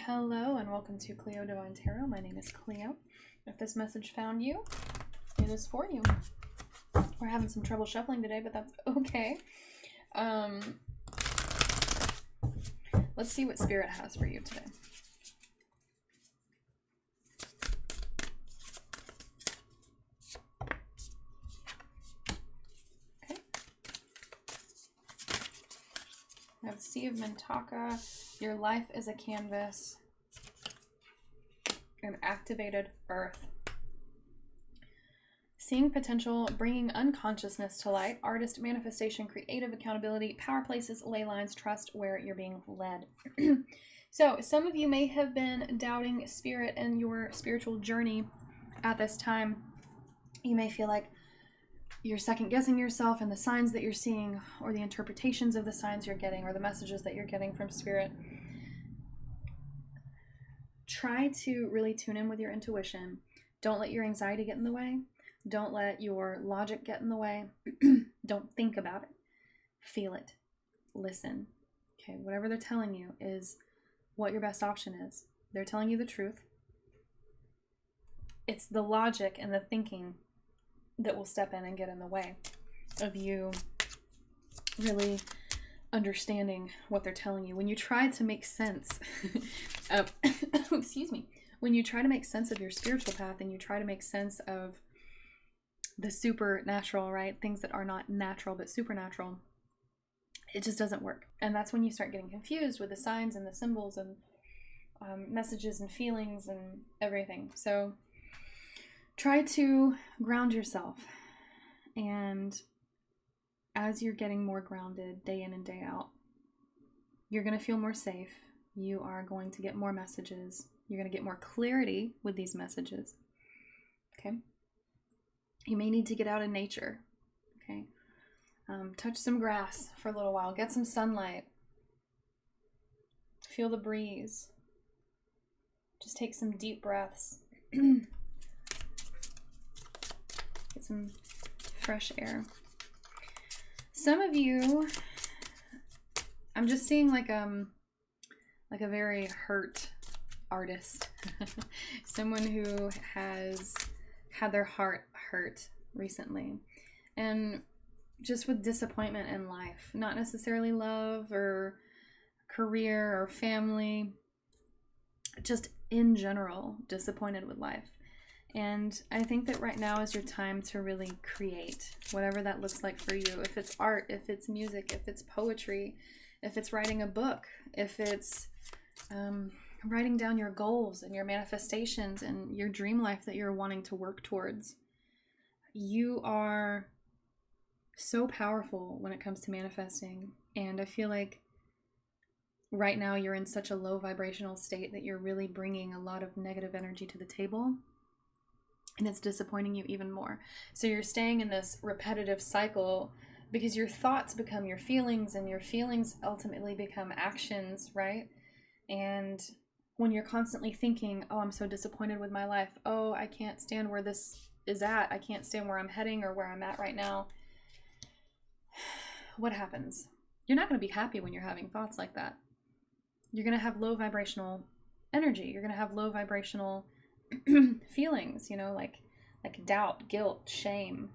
Hello and welcome to Cleo Divine Tarot. My name is Cleo. If this message found you, it is for you. We're having some trouble shuffling today, but that's okay. Let's see what Spirit has for you today. Okay. I have Sea of Mintaka. Your life is a canvas. An activated earth. Seeing potential, bringing unconsciousness to light, artist, manifestation, creative accountability, power places, ley lines, trust where you're being led. So some of you may have been doubting Spirit and your spiritual journey at this time. You may feel like you're second guessing yourself and the signs that you're seeing, or the interpretations of the signs you're getting, or the messages that you're getting from Spirit. Try to really tune in with your intuition. Don't let your anxiety get in the way. Don't let your logic get in the way. Don't think about it. Feel it. Listen. Okay, whatever they're telling you is what your best option is. They're telling you the truth. It's the logic and the thinking that will step in and get in the way of you really understanding what they're telling you. When you try to make sense of excuse me, when you try to make sense of your spiritual path and you try to make sense of the supernatural, right? Things that are not natural but supernatural, it just doesn't work. And that's when you start getting confused with the signs and the symbols and messages and feelings and everything. So try to ground yourself, and as you're getting more grounded day in and day out, you're going to feel more safe. You are going to get more messages. You're going to get more clarity with these messages. Okay? You may need to get out in nature. Okay? Touch some grass for a little while. Get some sunlight. Feel the breeze. Just take some deep breaths. Get some fresh air. Some of you, I'm just seeing like a very hurt artist. Someone who has had their heart hurt recently. And just with disappointment in life. Not necessarily love or career or family. Just in general, disappointed with life. And I think that right now is your time to really create, whatever that looks like for you. If it's art, if it's music, if it's poetry, if it's writing a book, if it's writing down your goals and your manifestations and your dream life that you're wanting to work towards. You are so powerful when it comes to manifesting. And I feel like right now you're in such a low vibrational state that you're really bringing a lot of negative energy to the table. And it's disappointing you even more. So you're staying in this repetitive cycle because your thoughts become your feelings, and your feelings ultimately become actions, right? And when you're constantly thinking, oh, I'm so disappointed with my life. Oh, I can't stand where this is at. I can't stand where I'm heading or where I'm at right now. What happens? You're not going to be happy when you're having thoughts like that. You're going to have low vibrational energy. You're going to have low vibrational feelings, like doubt, guilt, shame,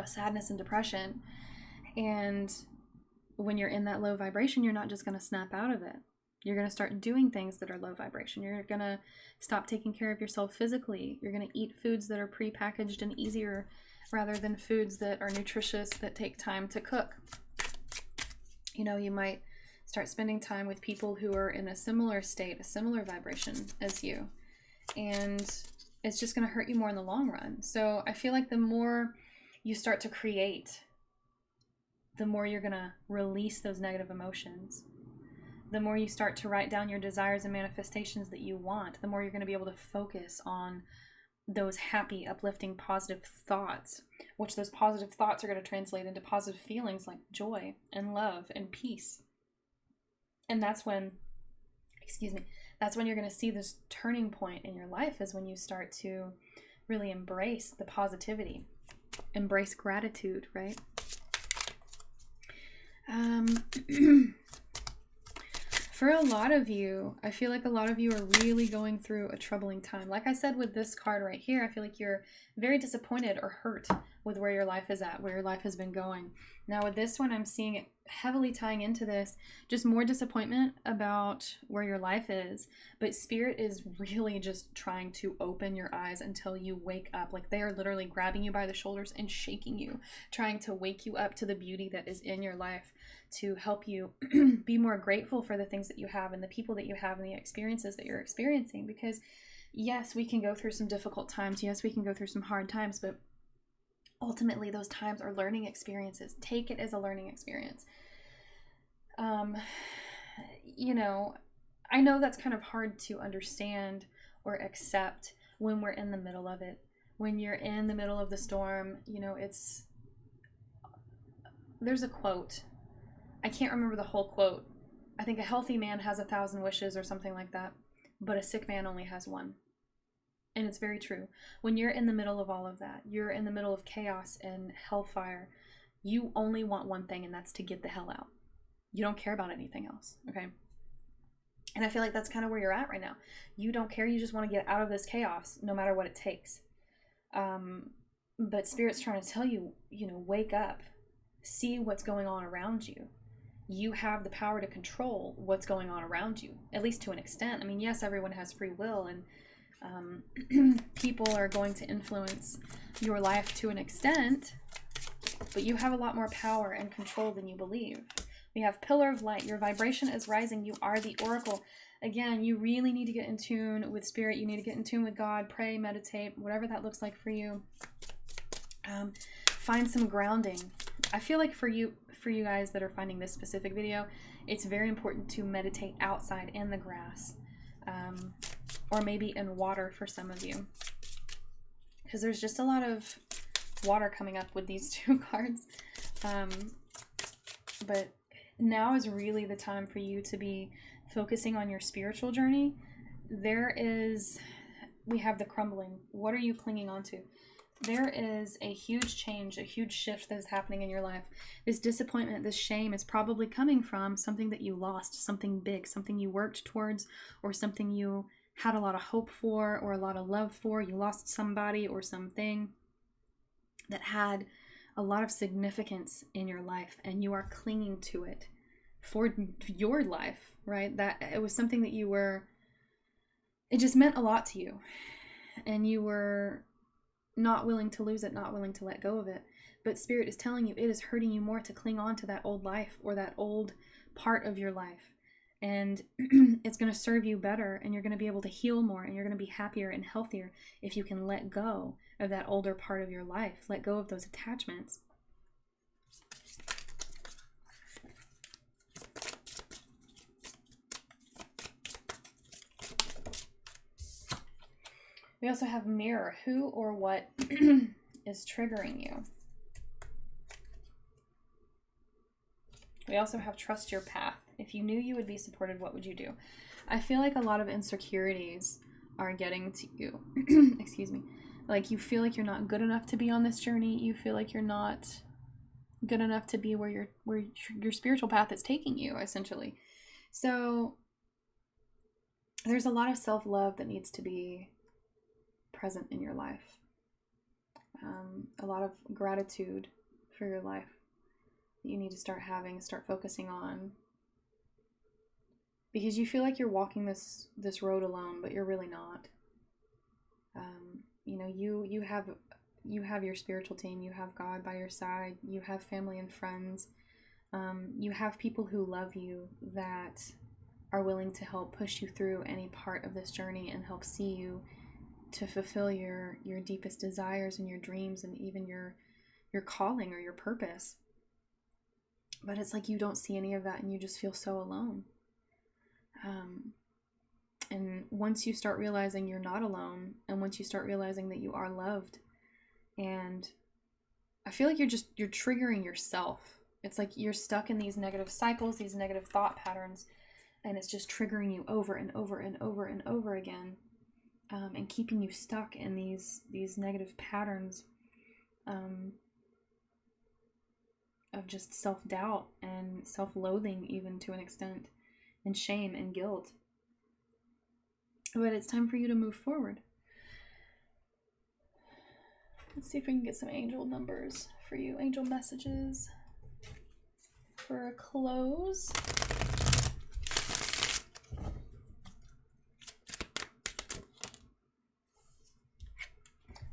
sadness and depression. And when you're in that low vibration, you're not just going to snap out of it. You're going to start doing things that are low vibration. You're going to stop taking care of yourself physically. You're going to eat foods that are pre-packaged and easier rather than foods that are nutritious, that take time to cook. You might start spending time with people who are in a similar state, a similar vibration as you. And it's just going to hurt you more in the long run. So I feel like the more you start to create, the more you're going to release those negative emotions. The more you start to write down your desires and manifestations that you want, the more you're going to be able to focus on those happy, uplifting, positive thoughts, which those positive thoughts are going to translate into positive feelings like joy and love and peace. And that's when you're going to see this turning point in your life, is when you start to really embrace the positivity, embrace gratitude, right? For a lot of you, I feel like a lot of you are really going through a troubling time. Like I said with this card right here, I feel like you're very disappointed or hurt with where your life is at, where your life has been going. Now with this one, I'm seeing it heavily tying into this, just more disappointment about where your life is. But Spirit is really just trying to open your eyes until you wake up. Like they are literally grabbing you by the shoulders and shaking you, trying to wake you up to the beauty that is in your life, to help you be more grateful for the things that you have and the people that you have and the experiences that you're experiencing. Because yes, we can go through some difficult times. Yes, we can go through some hard times, but ultimately those times are learning experiences. Take it as a learning experience. You know, I know that's kind of hard to understand or accept when we're in the middle of it. When you're in the middle of the storm, you know, there's a quote. I can't remember the whole quote. I think a healthy man has 1,000 wishes or something like that, but a sick man only has one. And it's very true. When you're in the middle of all of that, you're in the middle of chaos and hellfire, you only want one thing, and that's to get the hell out. You don't care about anything else, okay? And I feel like that's kind of where you're at right now. You don't care. You just want to get out of this chaos, no matter what it takes. But Spirit's trying to tell you, you know, wake up. See what's going on around you. You have the power to control what's going on around you, at least to an extent. I mean, yes, everyone has free will, and people are going to influence your life to an extent, but you have a lot more power and control than you believe. We have Pillar of Light. Your vibration is rising. You are the Oracle. Again, you really need to get in tune with Spirit. You need to get in tune with God. Pray, meditate, whatever that looks like for you. Find some grounding. I feel like for you guys that are finding this specific video, it's very important to meditate outside in the grass, or maybe in water for some of you, because there's just a lot of water coming up with these two cards. But now is really the time for you to be focusing on your spiritual journey. We have the crumbling. What are you clinging on to? There is a huge change, a huge shift that is happening in your life. This disappointment, this shame is probably coming from something that you lost, something big, something you worked towards, or something you had a lot of hope for or a lot of love for. You lost somebody or something that had a lot of significance in your life, and you are clinging to it for your life, right? That it was something that it just meant a lot to you, and you were not willing to lose it, not willing to let go of it. But Spirit is telling you it is hurting you more to cling on to that old life or that old part of your life. And it's going to serve you better, and you're going to be able to heal more, and you're going to be happier and healthier if you can let go of that older part of your life, let go of those attachments. We also have Mirror. Who or what is triggering you? We also have Trust Your Path. If you knew you would be supported, what would you do? I feel like a lot of insecurities are getting to you. Excuse me. Like you feel like you're not good enough to be on this journey. You feel like you're not good enough to be where your spiritual path is taking you, essentially. So there's a lot of self-love that needs to be present in your life. A lot of gratitude for your life that you need to start focusing on, because you feel like you're walking this road alone, but you're really not. You know, you have your spiritual team, you have God by your side, you have family and friends, you have people who love you that are willing to help push you through any part of this journey and help see you to fulfill your deepest desires and your dreams and even your calling or your purpose. But it's like you don't see any of that, and you just feel so alone. And once you start realizing you're not alone, and once you start realizing that you are loved, and I feel like you're triggering yourself. It's like you're stuck in these negative cycles, these negative thought patterns, and it's just triggering you over and over and over and over again. And keeping you stuck in these negative patterns of just self-doubt and self-loathing, even to an extent. and shame and guilt. But it's time for you to move forward. Let's see if we can get some angel numbers for you, angel messages for a close.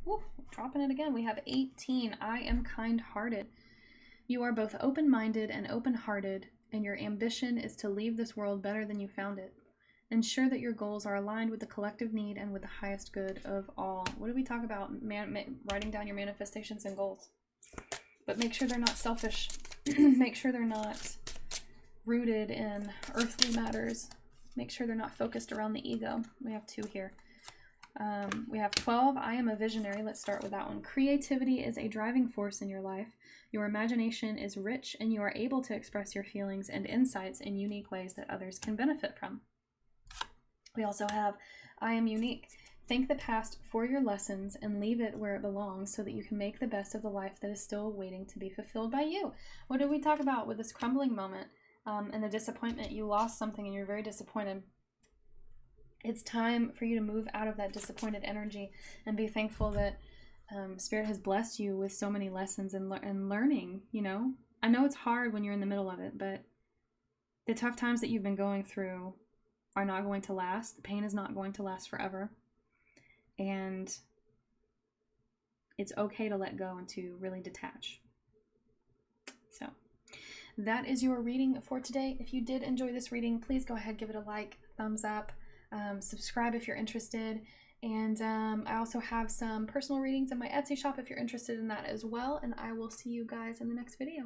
Ooh, dropping it again. We have 18. I am kind-hearted. You are both open-minded and open-hearted, and your ambition is to leave this world better than you found it. Ensure that your goals are aligned with the collective need and with the highest good of all. What do we talk about? Writing down your manifestations and goals. But make sure they're not selfish. Make sure they're not rooted in earthly matters. Make sure they're not focused around the ego. We have 2 here. We have 12. I am a visionary. Let's start with that one. Creativity is a driving force in your life. Your imagination is rich, and you are able to express your feelings and insights in unique ways that others can benefit from. We also have, I am unique. Thank the past for your lessons and leave it where it belongs so that you can make the best of the life that is still waiting to be fulfilled by you. What did we talk about with this crumbling moment and the disappointment? You lost something and you're very disappointed. It's time for you to move out of that disappointed energy and be thankful that Spirit has blessed you with so many lessons and learning, you know? I know it's hard when you're in the middle of it, but the tough times that you've been going through are not going to last. The pain is not going to last forever. And it's okay to let go and to really detach. So that is your reading for today. If you did enjoy this reading, please go ahead, give it a like, thumbs up, subscribe if you're interested. And I also have some personal readings in my Etsy shop if you're interested in that as well. And I will see you guys in the next video.